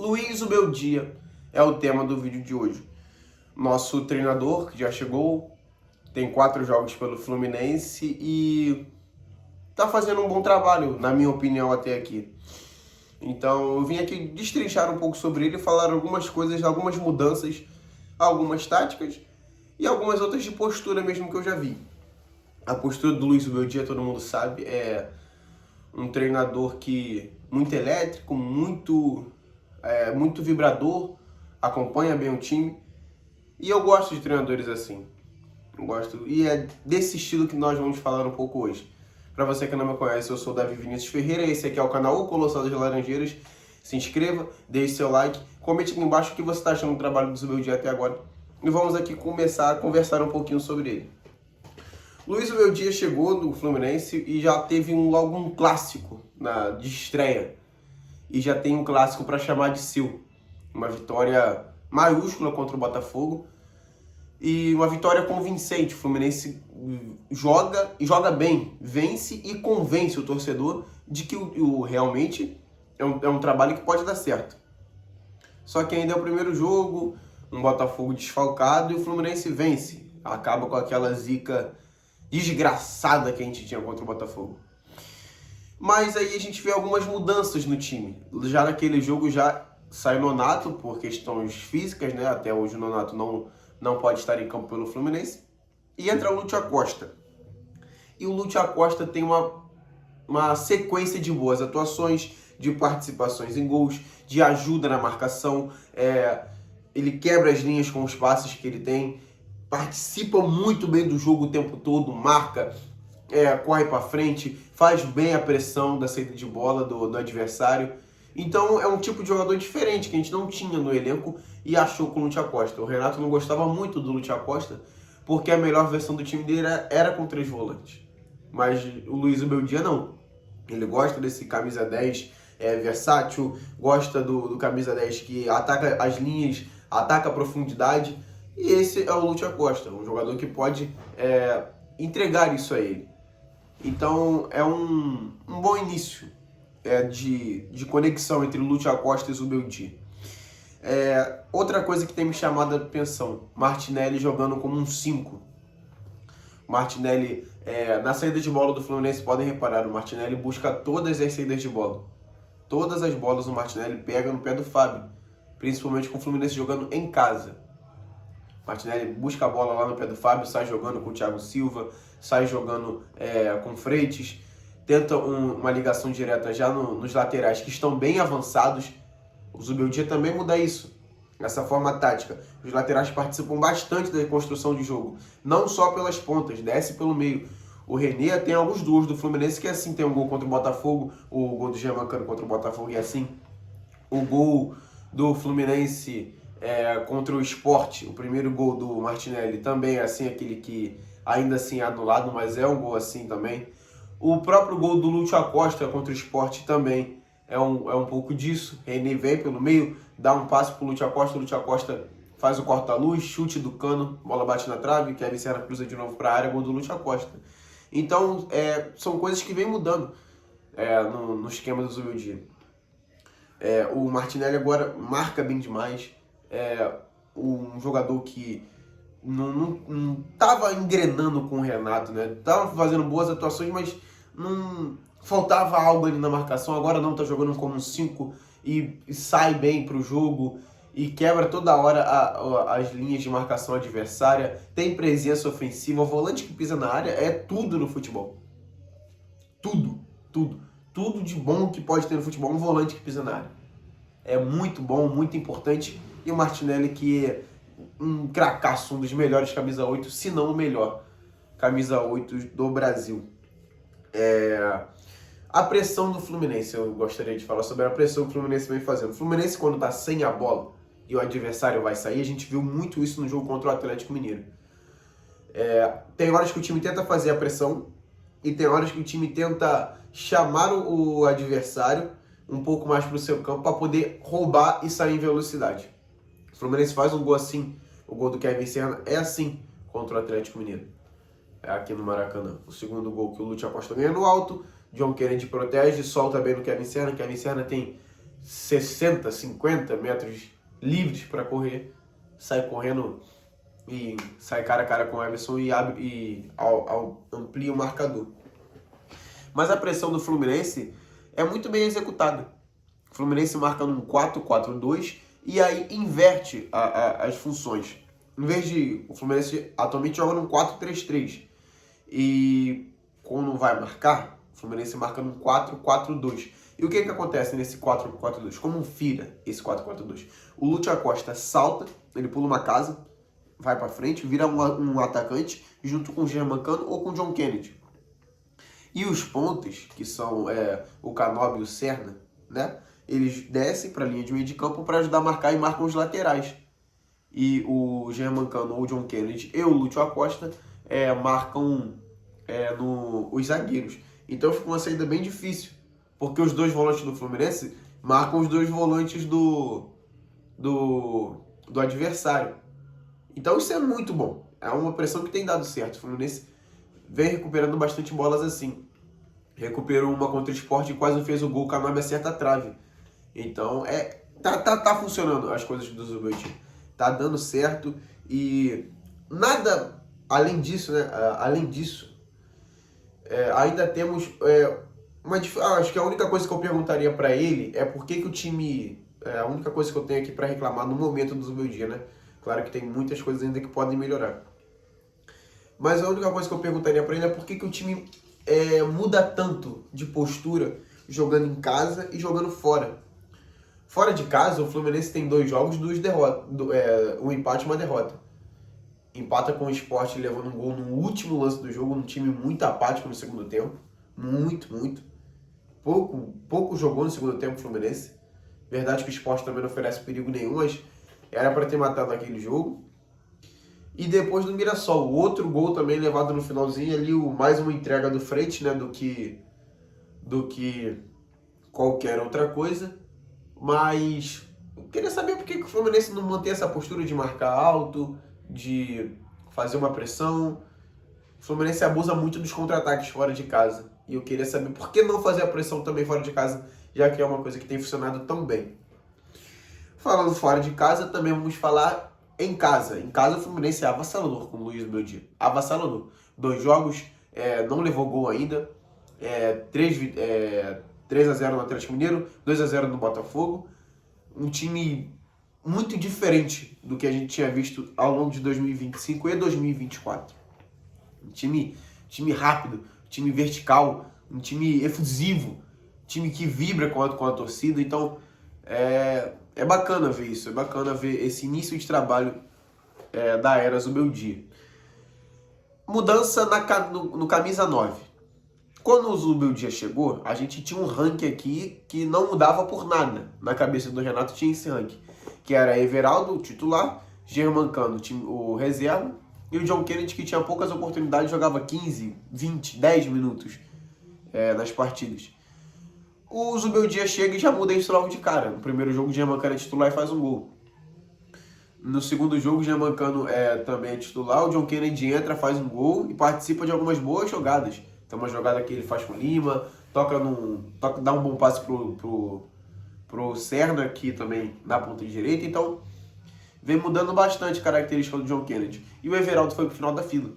Luiz, o meu dia é o tema do vídeo de hoje. Nosso treinador, que já chegou, tem 4 jogos pelo Fluminense e tá fazendo um bom trabalho, na minha opinião, até aqui. Então eu vim aqui destrinchar um pouco sobre ele, falar algumas coisas, algumas mudanças, algumas táticas e algumas outras de postura mesmo que eu já vi. A postura do Luiz, o meu dia, todo mundo sabe, é um treinador que muito elétrico, muito vibrador, acompanha bem o time. E eu gosto de treinadores assim. Eu gosto. E é desse estilo que nós vamos falar um pouco hoje. Para você que não me conhece, eu sou o Davi Vinícius Ferreira. Esse aqui é o canal O Colossal das Laranjeiras. Se inscreva, deixe seu like, comente aqui embaixo o que você está achando do trabalho do meu dia até agora. E vamos aqui começar a conversar um pouquinho sobre ele. Luiz o meu dia chegou no Fluminense e já teve logo um clássico de estreia. E já tem um clássico para chamar de seu. Uma vitória maiúscula contra o Botafogo e uma vitória convincente. O Fluminense joga bem, vence e convence o torcedor de que realmente é um trabalho que pode dar certo. Só que ainda é o primeiro jogo, um Botafogo desfalcado e o Fluminense vence. Acaba com aquela zica desgraçada que a gente tinha contra o Botafogo. Mas aí a gente vê algumas mudanças no time. Já naquele jogo já sai Nonato por questões físicas, né? Até hoje o Nonato não pode estar em campo pelo Fluminense. E entra o Lúcio Acosta. E o Lúcio Acosta tem uma sequência de boas atuações, de participações em gols, de ajuda na marcação. Ele quebra as linhas com os passes que ele tem, participa muito bem do jogo o tempo todo, marca, corre para frente, faz bem a pressão da saída de bola do adversário. Então é um tipo de jogador diferente que a gente não tinha no elenco e achou com o Lúcio Acosta. O Renato não gostava muito do Lúcio Acosta porque a melhor versão do time dele era com 3 volantes. Mas o Luiz o meu dia não. Ele gosta desse camisa 10 versátil, gosta do camisa 10 que ataca as linhas, ataca a profundidade. E esse é o Lúcio Acosta, um jogador que pode entregar isso a ele. Então é um bom início de conexão entre o Lúcio Acosta e o Zubeldia. Outra coisa que tem me chamado a atenção, Martinelli jogando como um 5. Martinelli, na saída de bola do Fluminense, podem reparar, o Martinelli busca todas as saídas de bola. Todas as bolas o Martinelli pega no pé do Fábio, principalmente com o Fluminense jogando em casa. Martinelli busca a bola lá no pé do Fábio, sai jogando com o Thiago Silva, sai jogando com o Freitas, tenta uma ligação direta já nos laterais que estão bem avançados. O Zubeldia também muda isso, essa forma tática. Os laterais participam bastante da reconstrução de jogo, não só pelas pontas, desce pelo meio. O René tem alguns duos do Fluminense que assim, tem um gol contra o Botafogo, o gol do Germancano contra o Botafogo e assim. O gol do Fluminense contra o Sport, o primeiro gol do Martinelli também é assim, aquele que ainda assim é anulado, mas é um gol assim também. O próprio gol do Lúcio Acosta contra o Sport também é um pouco disso. René vem pelo meio, dá um passe pro Lúcio Acosta, o Lúcio Acosta faz o corta-luz, chute do Cano, bola bate na trave, Kevin Serra cruza de novo para a área, gol do Lúcio Acosta. Então, são coisas que vem mudando no esquema do Zubeldia. O Martinelli agora marca bem demais, um jogador que não estava engrenando com o Renato, né? Tava fazendo boas atuações, mas não faltava algo ali na marcação. Agora não, tá jogando como um 5 e sai bem pro jogo e quebra toda hora as linhas de marcação adversária, tem presença ofensiva. O volante que pisa na área é tudo no futebol. Tudo de bom que pode ter no futebol, um volante que pisa na área. É muito bom, muito importante. E o Martinelli, que é um cracaço, um dos melhores camisa 8, se não o melhor camisa 8 do Brasil. A pressão do Fluminense, eu gostaria de falar sobre a pressão que o Fluminense vem fazendo. O Fluminense, quando tá sem a bola e o adversário vai sair, a gente viu muito isso no jogo contra o Atlético Mineiro. Tem horas que o time tenta fazer a pressão e tem horas que o time tenta chamar o adversário um pouco mais para o seu campo para poder roubar e sair em velocidade. O Fluminense faz um gol assim, o gol do Kevin Serra é assim contra o Atlético Mineiro, aqui no Maracanã. O segundo gol que o Lúcio Acosta ganha no alto, John Kennedy protege, solta bem no Kevin Serra tem 60, 50 metros livres para correr, sai correndo e sai cara a cara com o Everson e amplia o marcador. Mas a pressão do Fluminense é muito bem executada. O Fluminense marca num 4-4-2 e aí inverte as funções. Em vez de... O Fluminense atualmente joga num 4-3-3. E quando vai marcar, o Fluminense marca num 4-4-2. E o que acontece nesse 4-4-2? Como vira esse 4-4-2? O Lúcio Acosta salta, ele pula uma casa, vai para frente, vira um atacante junto com o Germancano ou com o John Kennedy. E os pontas, que são o Canóbio e o Serna, né? Eles descem para a linha de meio de campo para ajudar a marcar e marcam os laterais. E o Germancano ou o John Kennedy e o Lúcio Acosta marcam os zagueiros. Então fica uma saída bem difícil, porque os dois volantes do Fluminense marcam os dois volantes do adversário. Então isso é muito bom. É uma pressão que tem dado certo. O Fluminense vem recuperando bastante bolas assim. Recuperou uma contra o Sport e quase fez o gol, o Canóbio acerta a trave. Então tá funcionando as coisas do Zubeldia. Tá dando certo e nada além disso, né? Além disso, ainda temos acho que a única coisa que eu perguntaria para ele é por que o time... a única coisa que eu tenho aqui para reclamar no momento do Zubeldia, né? Claro que tem muitas coisas ainda que podem melhorar. Mas a única coisa que eu perguntaria para ele é por que o time muda tanto de postura jogando em casa e jogando fora. Fora de casa, o Fluminense tem 2 jogos, 2 derrotas, um empate e uma derrota. Empata com o Sport levando um gol no último lance do jogo, um time muito apático no segundo tempo. Muito. Pouco jogou no segundo tempo o Fluminense. Verdade que o Sport também não oferece perigo nenhum, mas era para ter matado aquele jogo. E depois do Mirassol, outro gol também levado no finalzinho ali, mais uma entrega do Freitas, né, do que qualquer outra coisa. Mas eu queria saber por que o Fluminense não mantém essa postura de marcar alto, de fazer uma pressão. O Fluminense abusa muito dos contra-ataques fora de casa. E eu queria saber por que não fazer a pressão também fora de casa, já que é uma coisa que tem funcionado tão bem. Falando fora de casa, também vamos falar em casa. Em casa o Fluminense é avassalador com o Luiz Zubeldia. Avassalador. 2 jogos, não levou gol ainda. 3-0 no Atlético Mineiro, 2-0 no Botafogo. Um time muito diferente do que a gente tinha visto ao longo de 2025 e 2024. Um time rápido, um time vertical, um time efusivo, um time que vibra com a torcida. Então, é bacana ver isso, é bacana ver esse início de trabalho da era Zubeldia. Mudança no camisa 9. Quando o Zubeldia chegou, a gente tinha um ranking aqui que não mudava por nada. Na cabeça do Renato tinha esse ranking, que era Everaldo, o titular, Germancano, o reserva, e o John Kennedy, que tinha poucas oportunidades, jogava 15, 20, 10 minutos nas partidas. O Zubeldia chega e já muda isso logo de cara. No primeiro jogo, o Germancano é titular e faz um gol. No segundo jogo, o Germancano também é titular, o John Kennedy entra, faz um gol e participa de algumas boas jogadas. Tem uma jogada que ele faz com o Lima, dá um bom passe pro Serna, aqui também na ponta direita. Então, vem mudando bastante a característica do John Kennedy. E o Everaldo foi pro final da fila.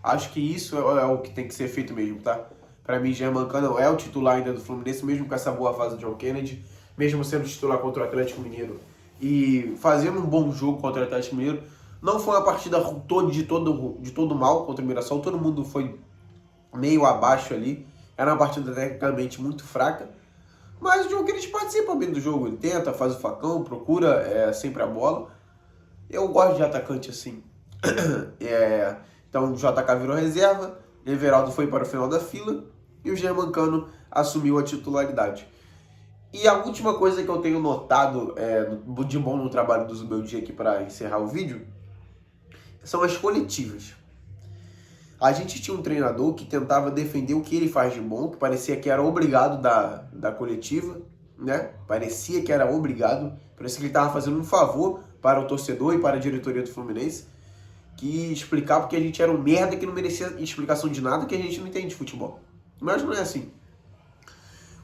Acho que isso é o que tem que ser feito mesmo, tá? Para mim, Germancano é o titular ainda do Fluminense, mesmo com essa boa fase do John Kennedy, mesmo sendo titular contra o Atlético Mineiro e fazendo um bom jogo contra o Atlético Mineiro. Não foi uma partida de todo mal contra o Mirassol, todo mundo foi meio abaixo ali. Era uma partida tecnicamente muito fraca, mas o John Kennedy participa bem do jogo, ele tenta, faz o facão, procura sempre a bola. Eu gosto de atacante assim. Então o JK virou reserva, Everaldo foi para o final da fila e o Germancano assumiu a titularidade. E a última coisa que eu tenho notado de bom no trabalho do Zubeldia aqui para encerrar o vídeo são as coletivas. A gente tinha um treinador que tentava defender o que ele faz de bom, que parecia que era obrigado da coletiva, né? Parecia que era obrigado, parecia que ele estava fazendo um favor para o torcedor e para a diretoria do Fluminense, que explicava que a gente era um merda que não merecia explicação de nada, que a gente não entende de futebol. Mas não é assim.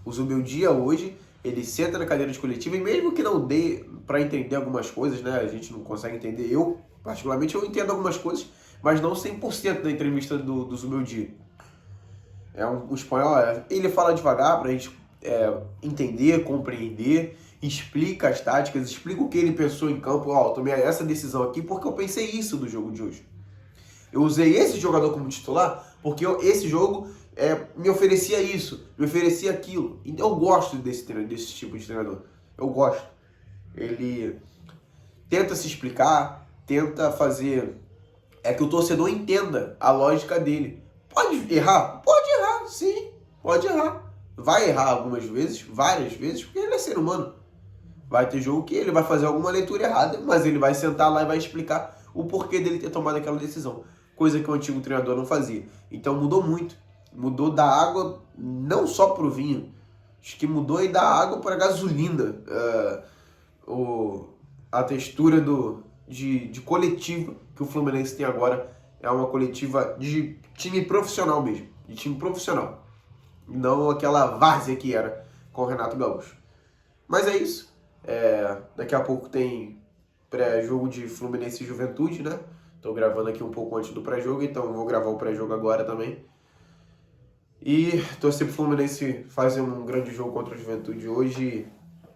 O Zubeldia hoje ele senta na cadeira de coletiva e mesmo que não dê para entender algumas coisas, né? A gente não consegue entender. Eu, particularmente, eu entendo algumas coisas, mas não 100% da entrevista do Zubeldia. O espanhol, ele fala devagar pra gente entender, compreender, explica as táticas, explica o que ele pensou em campo. Ó, tomei essa decisão aqui porque eu pensei isso do jogo de hoje. Eu usei esse jogador como titular porque esse jogo me oferecia isso, me oferecia aquilo. Então eu gosto desse tipo de treinador. Eu gosto. Ele tenta se explicar, tenta fazer que o torcedor entenda a lógica dele. Pode errar? Pode errar, sim. Pode errar. Vai errar algumas vezes, várias vezes, porque ele é ser humano. Vai ter jogo que ele vai fazer alguma leitura errada, mas ele vai sentar lá e vai explicar o porquê dele ter tomado aquela decisão. Coisa que o antigo treinador não fazia. Então mudou muito. Mudou da água não só pro vinho. Acho que mudou aí da água para a gasolina. A textura de coletiva que o Fluminense tem agora é uma coletiva de time profissional mesmo. De time profissional. Não aquela várzea que era com o Renato Gaúcho. Mas é isso. Daqui a pouco tem pré-jogo de Fluminense e Juventude, né? Tô gravando aqui um pouco antes do pré-jogo, então vou gravar o pré-jogo agora também. E torcer pro Fluminense fazer um grande jogo contra o Juventude hoje.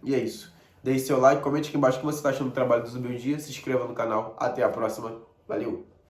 E é isso. Deixe seu like, comente aqui embaixo o que você está achando do trabalho do Zubeldia, se inscreva no canal. Até a próxima. Valeu!